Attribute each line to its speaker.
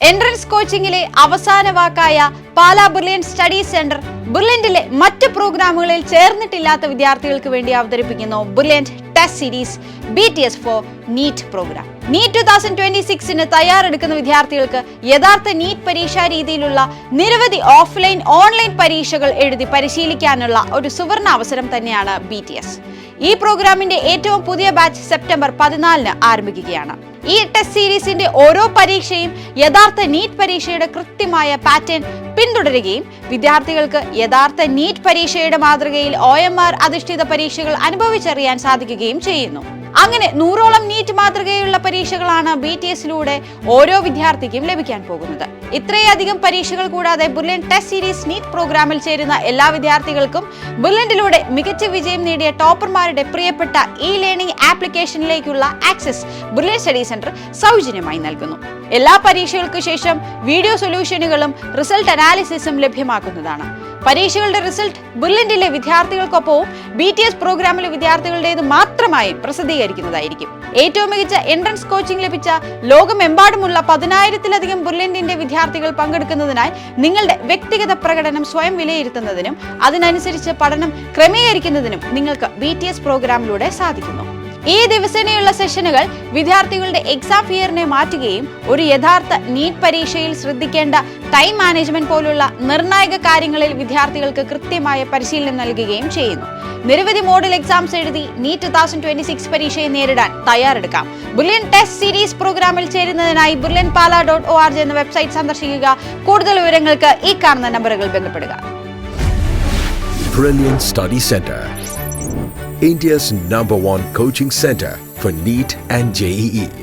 Speaker 1: Entrance കോച്ചിങ്ങിലെ അവസാന വാക്കായ പാലാ ബുർലിയന്റ് സ്റ്റഡി സെന്റർ ബുർലിയന്റിലെ മറ്റ് പ്രോഗ്രാമുകളിൽ ചേർന്നിട്ടില്ലാത്ത വിദ്യാർത്ഥികൾക്ക് വേണ്ടി അവതരിപ്പിക്കുന്നു brilliant test series BTS for NEET program. NEET 2026 തയ്യാറെടുക്കുന്ന വിദ്യാർത്ഥികൾക്ക് യഥാർത്ഥ നീറ്റ് പരീക്ഷാ രീതിയിലുള്ള നിരവധി ഓഫ്ലൈൻ ഓൺലൈൻ പരീക്ഷകൾ എഴുതി പരിശീലിക്കാനുള്ള ഒരു സുവർണ അവസരം തന്നെയാണ് BTS. ഈ പ്രോഗ്രാമിന്റെ ഏറ്റവും പുതിയ ബാച്ച് സെപ്റ്റംബർ 14 ആരംഭിക്കുകയാണ്. ഈ ടെസ്റ്റ് സീരീസിന്റെ ഓരോ പരീക്ഷയും യഥാർത്ഥ നീറ്റ് പരീക്ഷയുടെ കൃത്യമായ പാറ്റേൺ പിന്തുടരുകയും വിദ്യാർത്ഥികൾക്ക് യഥാർത്ഥ നീറ്റ് പരീക്ഷയുടെ മാതൃകയിൽ OMR അധിഷ്ഠിത പരീക്ഷകൾ അനുഭവിച്ചറിയാൻ സാധിക്കുകയും ചെയ്യുന്നു. അങ്ങനെ 100ഓളം നീറ്റ് മാതൃകയുള്ള പരീക്ഷകളാണ് BTSലൂടെ ഓരോ വിദ്യാർത്ഥിക്കും ലഭിക്കാൻ പോകുന്നത്. ഇത്രയധികം പരീക്ഷകൾ കൂടാതെ ബുർലിയന്റ് ടെസ്റ്റ് സീരീസ് നീറ്റ് പ്രോഗ്രാമിൽ ചേരുന്ന എല്ലാ വിദ്യാർത്ഥികൾക്കും ബുർലിയന്റിലൂടെ മികച്ച വിജയം നേടിയ ടോപ്പർമാരുടെ പ്രിയപ്പെട്ട ലേണിംഗ് ആപ്ലിക്കേഷനിലേക്കുള്ള ആക്സസ് ബുർലിയന്റ് സ്റ്റഡി സെന്റർ സൗജന്യമായി നൽകുന്നു. എല്ലാ പരീക്ഷകൾക്ക് ശേഷം വീഡിയോ സൊല്യൂഷനുകളും റിസൾട്ട് അനാലിസിസും ലഭ്യമാക്കുന്നതാണ്. പരീക്ഷകളുടെ റിസൾട്ട് ബുർലിയന്റിലെ വിദ്യാർത്ഥികൾക്കൊപ്പവും BTS പ്രോഗ്രാമിലെ വിദ്യാർത്ഥികളുടേത് മാത്രമായി പ്രസിദ്ധീകരിക്കുന്നതായിരിക്കും. ഏറ്റവും മികച്ച എൻട്രൻസ് കോച്ചിംഗ് ലഭിച്ച ലോകമെമ്പാടുമുള്ള 10,000-ലധികം ബുർലിയന്റിന്റെ വിദ്യാർത്ഥികൾ പങ്കെടുക്കുന്നതിനായി നിങ്ങളുടെ വ്യക്തിഗത പ്രകടനം സ്വയം വിലയിരുത്തുന്നതിനും അതിനനുസരിച്ച് പഠനം ക്രമീകരിക്കുന്നതിനും നിങ്ങൾക്ക് BTS പ്രോഗ്രാമിലൂടെ സാധിക്കുന്നു. ഈ ദിവസേനയുള്ള സെഷനുകൾ വിദ്യാർത്ഥികളുടെ എക്സാം ഫിയറിനെ മാറ്റുകയും ഒരു യഥാർത്ഥ നീറ്റ് പരീക്ഷയിൽ ശ്രദ്ധിക്കേണ്ട ടൈം മാനേജ്മെന്റ് പോലുള്ള നിർണായക കാര്യങ്ങളിൽ വിദ്യാർത്ഥികൾക്ക് കൃത്യമായ പരിശീലനം നൽകുകയും ചെയ്യുന്നു. നിരവധി മോഡൽ എക്സാംസ് എഴുതി നീറ്റ് 2026 പരീക്ഷയെ നേരിടാൻ തയ്യാറെടുക്കാം. ബുർലിയന്റ് ടെസ്റ്റ് സീരീസ് പ്രോഗ്രാമിൽ ചേരുന്നതിനായി burliantpala.org എന്ന വെബ്സൈറ്റ് സന്ദർശിക്കുക. കൂടുതൽ വിവരങ്ങൾക്ക് ഈ കാണുന്ന നമ്പറുകൾ ബന്ധപ്പെടുക.
Speaker 2: Brilliant Study Center, India's #1 coaching center for NEET and JEE.